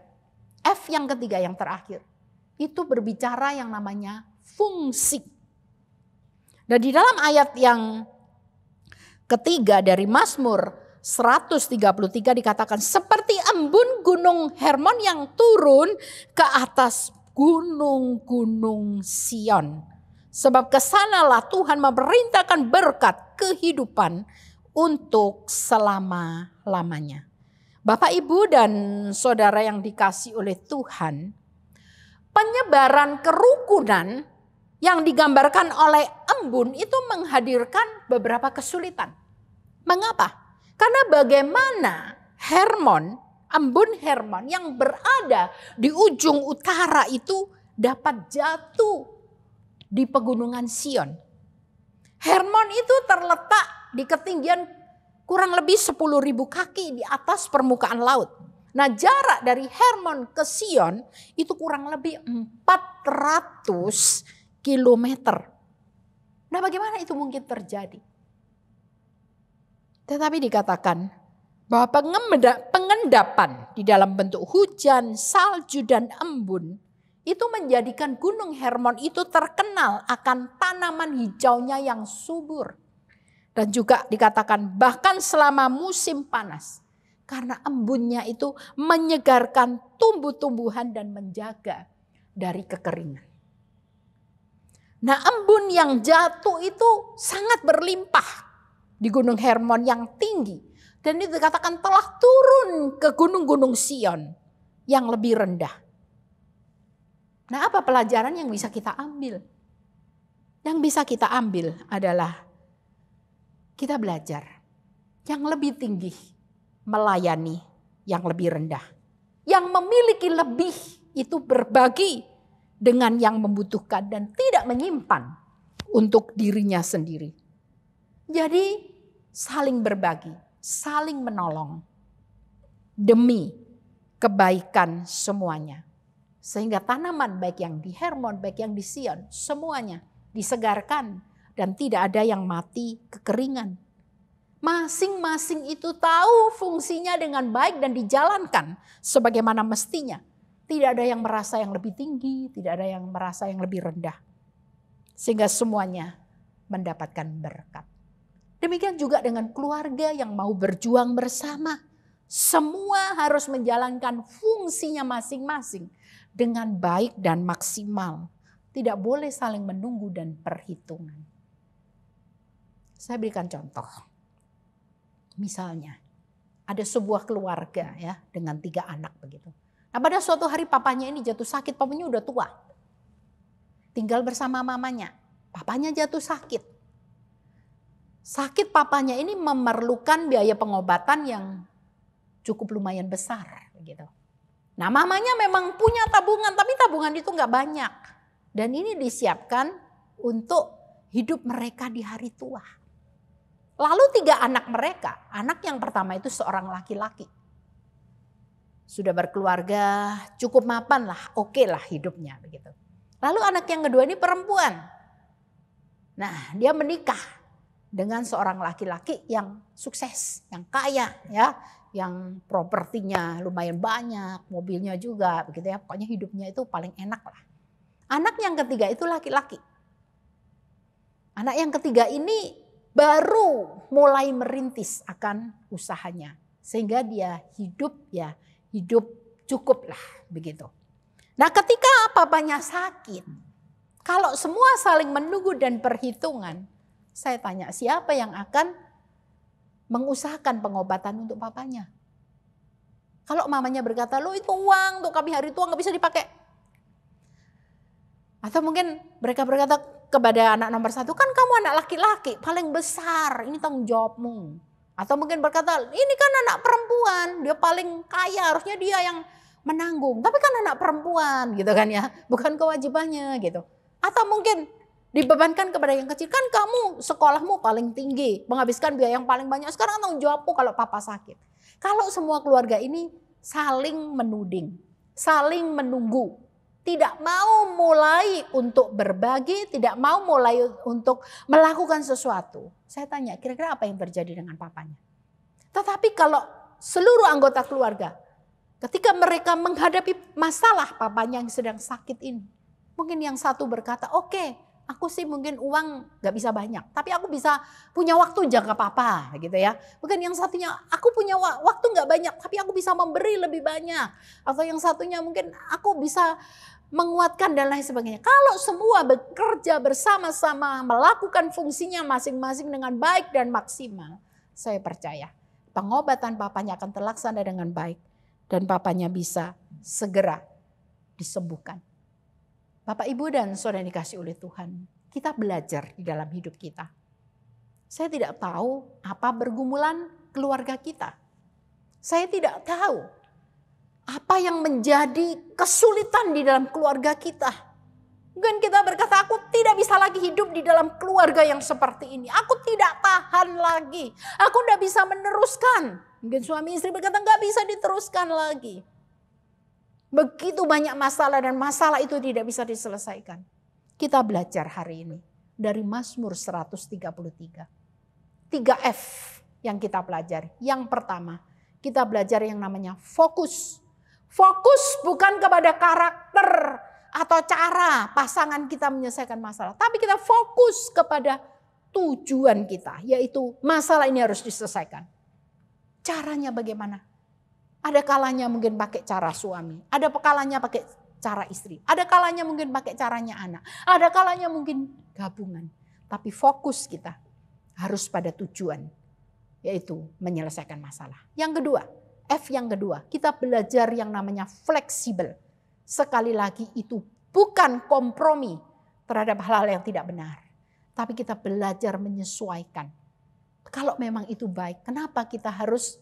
[SPEAKER 3] F yang ketiga yang terakhir. Itu berbicara yang namanya fungsi. Dan di dalam ayat yang ketiga dari Mazmur 133 dikatakan seperti embun gunung Hermon yang turun ke atas gunung-gunung Sion. Sebab kesanalah Tuhan memerintahkan berkat kehidupan untuk selama-lamanya. Bapak, Ibu, dan saudara yang dikasihi oleh Tuhan, penyebaran kerukunan yang digambarkan oleh embun itu menghadirkan beberapa kesulitan. Mengapa? Karena bagaimana embun Hermon yang berada di ujung utara itu dapat jatuh di pegunungan Sion. Hermon itu terletak di ketinggian kurang lebih 10.000 kaki di atas permukaan laut. Nah, jarak dari Hermon ke Sion itu kurang lebih 400 kilometer. Nah, bagaimana itu mungkin terjadi? Tetapi dikatakan bahwa pengendapan di dalam bentuk hujan, salju, dan embun itu menjadikan Gunung Hermon itu terkenal akan tanaman hijaunya yang subur. Dan juga dikatakan bahkan selama musim panas. Karena embunnya itu menyegarkan tumbuh-tumbuhan dan menjaga dari kekeringan. Nah, embun yang jatuh itu sangat berlimpah di Gunung Hermon yang tinggi. Dan itu dikatakan telah turun ke gunung-gunung Sion yang lebih rendah. Nah, apa pelajaran yang bisa kita ambil? Yang bisa kita ambil adalah kita belajar yang lebih tinggi melayani yang lebih rendah. Yang memiliki lebih itu berbagi dengan yang membutuhkan dan tidak menyimpan untuk dirinya sendiri. Jadi saling berbagi, saling menolong demi kebaikan semuanya. Sehingga tanaman baik yang di Hermon, baik yang di Sion, semuanya disegarkan dan tidak ada yang mati kekeringan. Masing-masing itu tahu fungsinya dengan baik dan dijalankan sebagaimana mestinya. Tidak ada yang merasa yang lebih tinggi, tidak ada yang merasa yang lebih rendah. Sehingga semuanya mendapatkan berkat. Demikian juga dengan keluarga yang mau berjuang bersama. Semua harus menjalankan fungsinya masing-masing dengan baik dan maksimal. Tidak boleh saling menunggu dan perhitungan. Saya berikan contoh. Misalnya ada sebuah keluarga ya dengan 3 anak begitu. Nah, pada suatu hari papanya ini jatuh sakit, papanya udah tua. Tinggal bersama mamanya. Papanya jatuh sakit. Sakit papanya ini memerlukan biaya pengobatan yang cukup lumayan besar begitu. Nah, mamanya memang punya tabungan, tapi tabungan itu nggak banyak. Dan ini disiapkan untuk hidup mereka di hari tua. Lalu 3 anak mereka, anak yang pertama itu seorang laki-laki. Sudah berkeluarga, cukup mapan lah, oke lah hidupnya begitu. Lalu anak yang kedua ini perempuan. Nah, dia menikah dengan seorang laki-laki yang sukses, yang kaya ya, yang propertinya lumayan banyak, mobilnya juga begitu ya. Pokoknya hidupnya itu paling enak lah. Anak yang ketiga itu laki-laki. Anak yang ketiga ini baru mulai merintis akan usahanya. Sehingga dia hidup cukup lah begitu. Nah, ketika papanya sakit, kalau semua saling menunggu dan perhitungan, saya tanya siapa yang akan mengusahakan pengobatan untuk papanya? Kalau mamanya berkata, lo itu uang untuk kami hari tua gak bisa dipakai. Atau mungkin mereka berkata kepada anak nomor 1, kan kamu anak laki-laki paling besar, ini tanggung jawabmu. Atau mungkin berkata, ini kan anak perempuan, dia paling kaya, harusnya dia yang menanggung. Tapi kan anak perempuan gitu kan ya, bukan kewajibannya gitu. Atau mungkin dibebankan kepada yang kecil, kan kamu sekolahmu paling tinggi, menghabiskan biaya yang paling banyak, sekarang tanggung jawabmu kalau papa sakit. Kalau semua keluarga ini saling menuding, saling menunggu. Tidak mau mulai untuk berbagi, tidak mau mulai untuk melakukan sesuatu. Saya tanya, kira-kira apa yang terjadi dengan papanya? Tetapi kalau seluruh anggota keluarga, ketika mereka menghadapi masalah papanya yang sedang sakit ini, mungkin yang satu berkata, oke, aku sih mungkin uang gak bisa banyak, tapi aku bisa punya waktu jaga papa gitu ya. Mungkin yang satunya, aku punya waktu gak banyak, tapi aku bisa memberi lebih banyak. Atau yang satunya mungkin aku bisa menguatkan dan lain sebagainya. Kalau semua bekerja bersama-sama melakukan fungsinya masing-masing dengan baik dan maksimal, saya percaya pengobatan papanya akan terlaksana dengan baik dan papanya bisa segera disembuhkan. Bapak, Ibu dan saudara dikasih oleh Tuhan, kita belajar di dalam hidup kita. Saya tidak tahu apa pergumulan keluarga kita. Saya tidak tahu apa yang menjadi kesulitan di dalam keluarga kita. Mungkin kita berkata, aku tidak bisa lagi hidup di dalam keluarga yang seperti ini. Aku tidak tahan lagi. Aku tidak bisa meneruskan. Mungkin suami istri berkata, nggak bisa diteruskan lagi. Begitu banyak masalah dan masalah itu tidak bisa diselesaikan. Kita belajar hari ini dari Mazmur 133. 3F yang kita pelajari. Yang pertama, kita belajar yang namanya fokus. Fokus bukan kepada karakter atau cara pasangan kita menyelesaikan masalah. Tapi kita fokus kepada tujuan kita. Yaitu masalah ini harus diselesaikan. Caranya bagaimana? Ada kalanya mungkin pakai cara suami. Ada kalanya pakai cara istri. Ada kalanya mungkin pakai caranya anak. Ada kalanya mungkin gabungan. Tapi fokus kita harus pada tujuan. Yaitu menyelesaikan masalah. Yang kedua, F yang kedua, kita belajar yang namanya fleksibel. Sekali lagi itu bukan kompromi terhadap hal-hal yang tidak benar. Tapi kita belajar menyesuaikan. Kalau memang itu baik, kenapa kita harus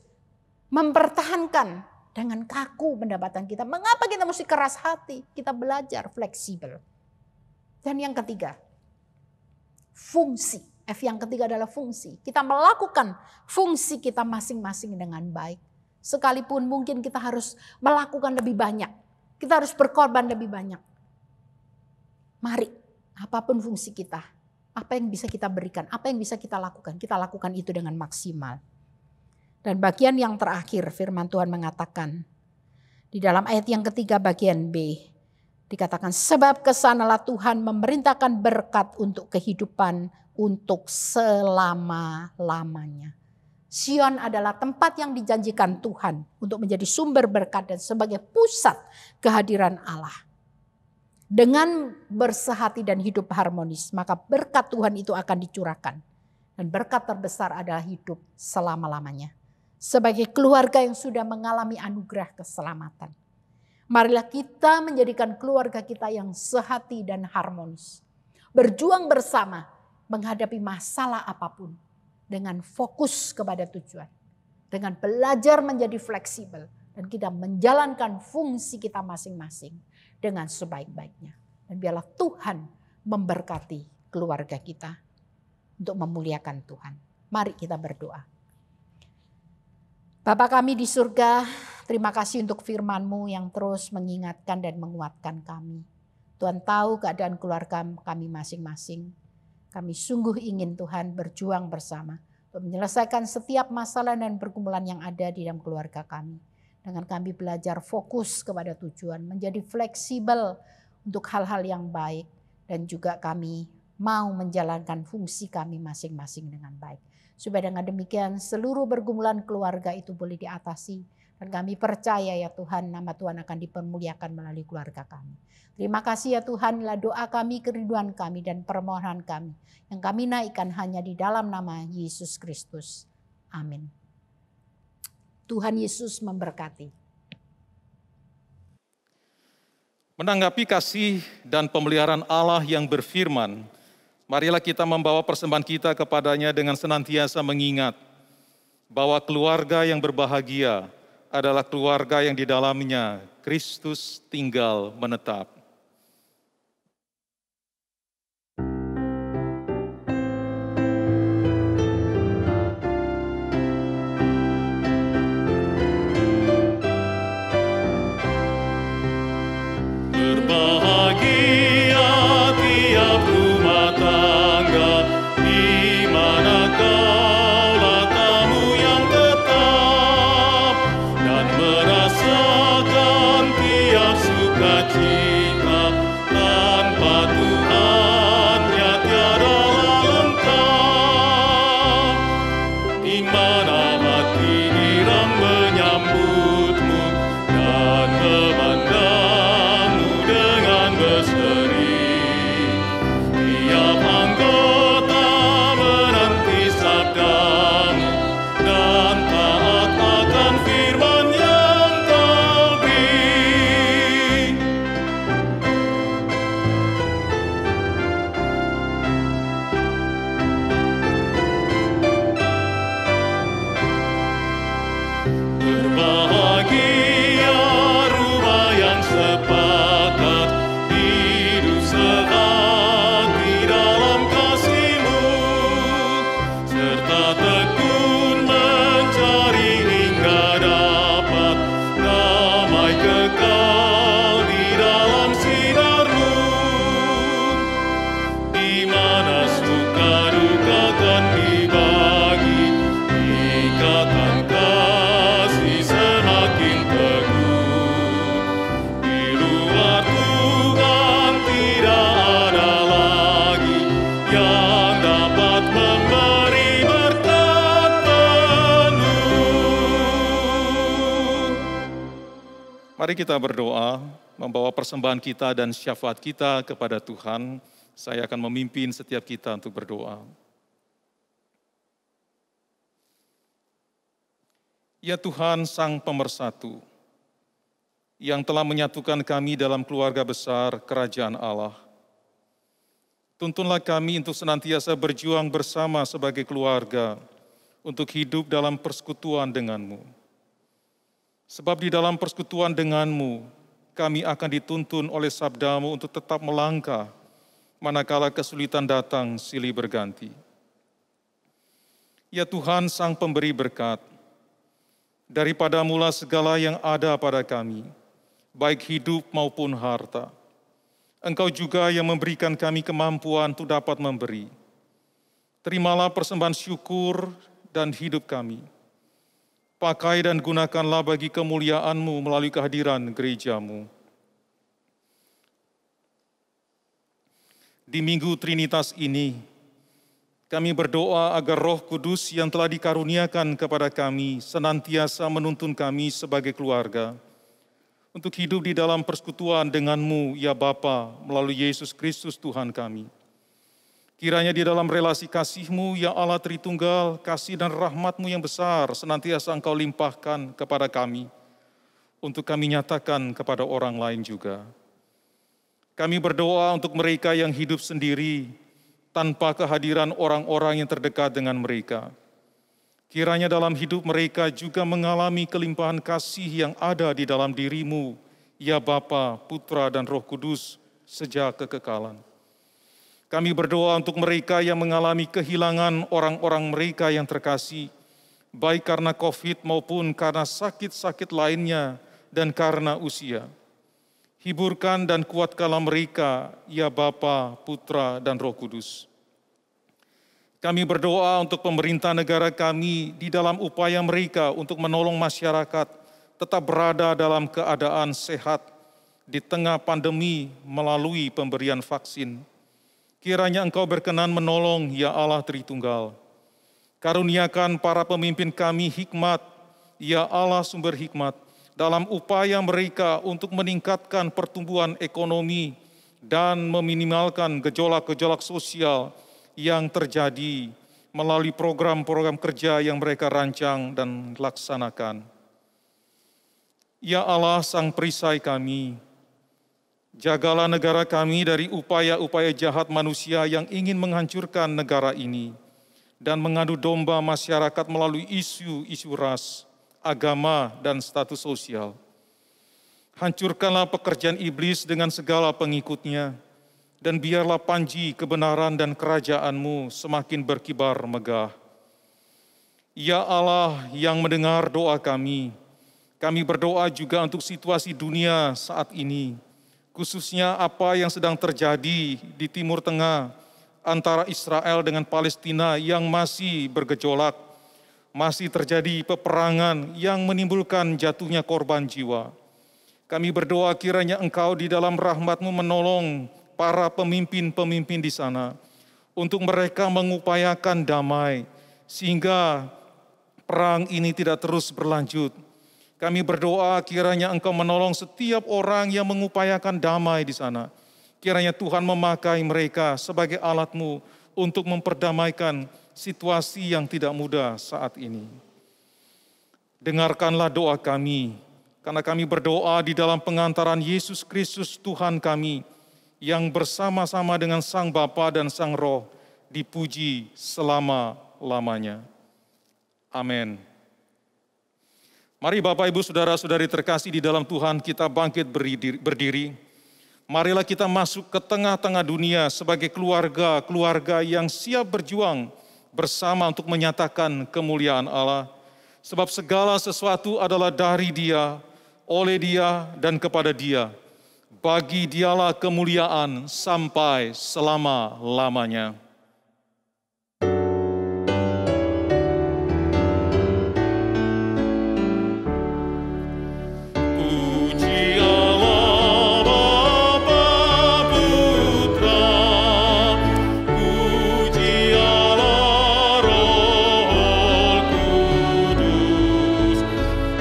[SPEAKER 3] mempertahankan dengan kaku pendapatan kita? Mengapa kita mesti keras hati? Kita belajar fleksibel. Dan yang ketiga, fungsi. F yang ketiga adalah fungsi. Kita melakukan fungsi kita masing-masing dengan baik. Sekalipun mungkin kita harus melakukan lebih banyak. Kita harus berkorban lebih banyak. Mari, apapun fungsi kita, apa yang bisa kita berikan, apa yang bisa kita lakukan itu dengan maksimal. Dan bagian yang terakhir firman Tuhan mengatakan, di dalam ayat yang ketiga bagian B, dikatakan sebab kesanalah Tuhan memerintahkan berkat untuk kehidupan untuk selama-lamanya. Sion adalah tempat yang dijanjikan Tuhan untuk menjadi sumber berkat dan sebagai pusat kehadiran Allah. Dengan bersehati dan hidup harmonis, maka berkat Tuhan itu akan dicurahkan. Dan berkat terbesar adalah hidup selama-lamanya. Sebagai keluarga yang sudah mengalami anugerah keselamatan. Marilah kita menjadikan keluarga kita yang sehati dan harmonis. Berjuang bersama menghadapi masalah apapun. Dengan fokus kepada tujuan. Dengan belajar menjadi fleksibel. Dan kita menjalankan fungsi kita masing-masing. Dengan sebaik-baiknya. Dan biarlah Tuhan memberkati keluarga kita. Untuk memuliakan Tuhan. Mari kita berdoa. Bapa kami di surga, terima kasih untuk firman-Mu yang terus mengingatkan dan menguatkan kami. Tuhan tahu keadaan keluarga kami masing-masing. Kami sungguh ingin Tuhan berjuang bersama untuk menyelesaikan setiap masalah dan pergumulan yang ada di dalam keluarga kami. Dengan kami belajar fokus kepada tujuan, menjadi fleksibel untuk hal-hal yang baik. Dan juga kami mau menjalankan fungsi kami masing-masing dengan baik. Supaya dengan demikian seluruh pergumulan keluarga itu boleh diatasi. Dan kami percaya ya Tuhan, nama Tuhan akan dipermuliakan melalui keluarga kami. Terima kasih ya Tuhan, inilah doa kami, kerinduan kami dan permohonan kami. Yang kami naikkan hanya di dalam nama Yesus Kristus. Amin. Tuhan Yesus memberkati.
[SPEAKER 2] Menanggapi kasih dan pemeliharaan Allah yang berfirman, marilah kita membawa persembahan kita kepadanya dengan senantiasa mengingat bahwa keluarga yang berbahagia adalah keluarga yang di dalamnya Kristus tinggal menetap.
[SPEAKER 4] Berbahagia tiap rumah tangga di mana kaulah tamu yang tetap dan merasakan tiap sukacita.
[SPEAKER 2] Mari kita berdoa, membawa persembahan kita dan syafaat kita kepada Tuhan. Saya akan memimpin setiap kita untuk berdoa. Ya Tuhan Sang Pemersatu, yang telah menyatukan kami dalam keluarga besar Kerajaan Allah. Tuntunlah kami untuk senantiasa berjuang bersama sebagai keluarga, untuk hidup dalam persekutuan denganmu. Sebab di dalam persekutuan denganmu, kami akan dituntun oleh sabdamu untuk tetap melangkah, manakala kesulitan datang silih berganti. Ya Tuhan Sang Pemberi berkat, daripada mula segala yang ada pada kami, baik hidup maupun harta, Engkau juga yang memberikan kami kemampuan untuk dapat memberi. Terimalah persembahan syukur dan hidup kami. Pakai dan gunakanlah bagi kemuliaan-Mu melalui kehadiran gereja-Mu. Di Minggu Trinitas ini, kami berdoa agar Roh Kudus yang telah dikaruniakan kepada kami senantiasa menuntun kami sebagai keluarga untuk hidup di dalam persekutuan dengan-Mu, ya Bapa, melalui Yesus Kristus Tuhan kami. Kiranya di dalam relasi kasih-Mu, ya Allah Tritunggal, kasih dan rahmat-Mu yang besar senantiasa Engkau limpahkan kepada kami, untuk kami nyatakan kepada orang lain juga. Kami berdoa untuk mereka yang hidup sendiri, tanpa kehadiran orang-orang yang terdekat dengan mereka. Kiranya dalam hidup mereka juga mengalami kelimpahan kasih yang ada di dalam diri-Mu, ya Bapa, Putra, dan Roh Kudus, sejak kekekalan. Kami berdoa untuk mereka yang mengalami kehilangan orang-orang mereka yang terkasih, baik karena COVID maupun karena sakit-sakit lainnya dan karena usia. Hiburkan dan kuatkanlah mereka, ya Bapa, Putra, dan Roh Kudus. Kami berdoa untuk pemerintah negara kami di dalam upaya mereka untuk menolong masyarakat tetap berada dalam keadaan sehat di tengah pandemi melalui pemberian vaksin. Kiranya Engkau berkenan menolong, ya Allah Tritunggal. Karuniakan para pemimpin kami hikmat, ya Allah sumber hikmat, dalam upaya mereka untuk meningkatkan pertumbuhan ekonomi dan meminimalkan gejolak-gejolak sosial yang terjadi melalui program-program kerja yang mereka rancang dan laksanakan. Ya Allah Sang Perisai kami, jagalah negara kami dari upaya-upaya jahat manusia yang ingin menghancurkan negara ini dan mengadu domba masyarakat melalui isu-isu ras, agama, dan status sosial. Hancurkanlah pekerjaan iblis dengan segala pengikutnya, dan biarlah panji kebenaran dan kerajaan-Mu semakin berkibar megah. Ya Allah yang mendengar doa kami berdoa juga untuk situasi dunia saat ini, khususnya apa yang sedang terjadi di Timur Tengah antara Israel dengan Palestina yang masih bergejolak, masih terjadi peperangan yang menimbulkan jatuhnya korban jiwa. Kami berdoa kiranya Engkau di dalam rahmat-Mu menolong para pemimpin-pemimpin di sana untuk mereka mengupayakan damai sehingga perang ini tidak terus berlanjut. Kami berdoa kiranya Engkau menolong setiap orang yang mengupayakan damai di sana. Kiranya Tuhan memakai mereka sebagai alat-Mu untuk memperdamaikan situasi yang tidak mudah saat ini. Dengarkanlah doa kami, karena kami berdoa di dalam pengantaran Yesus Kristus Tuhan kami, yang bersama-sama dengan Sang Bapa dan Sang Roh dipuji selama-lamanya. Amin. Mari Bapak, Ibu, Saudara-saudari terkasih di dalam Tuhan, kita bangkit berdiri. Marilah kita masuk ke tengah-tengah dunia sebagai keluarga yang siap berjuang bersama untuk menyatakan kemuliaan Allah. Sebab segala sesuatu adalah dari Dia, oleh Dia, dan kepada Dia. Bagi Dialah kemuliaan sampai selama-lamanya.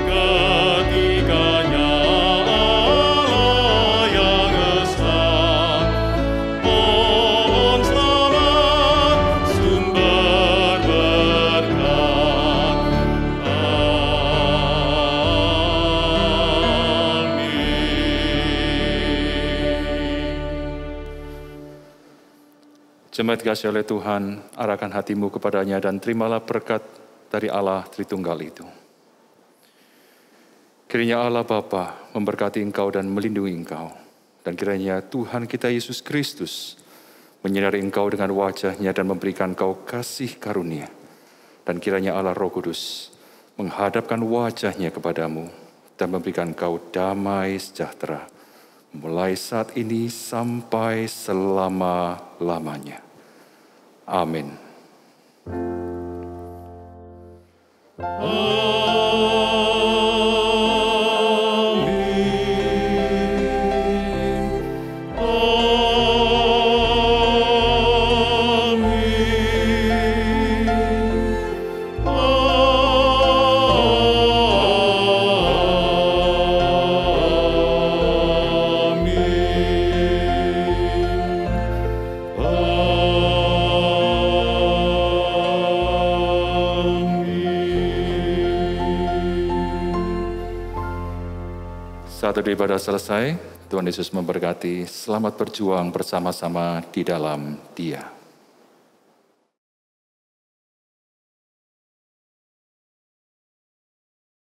[SPEAKER 4] Ketiganya
[SPEAKER 1] Jemaat dikasihi oleh Tuhan, arahkan hatimu kepadanya dan terimalah berkat dari Allah Tritunggal itu. Kiranya Allah Bapa memberkati engkau dan melindungi engkau. Dan kiranya Tuhan kita Yesus Kristus menyinari engkau dengan wajah-Nya dan memberikan engkau kasih karunia. Dan kiranya Allah Roh Kudus menghadapkan wajah-Nya kepadamu dan memberikan engkau damai sejahtera. Mulai saat ini sampai selama-lamanya. Amin. Satu ibadah selesai, Tuhan Yesus memberkati. Selamat berjuang bersama-sama di dalam Dia.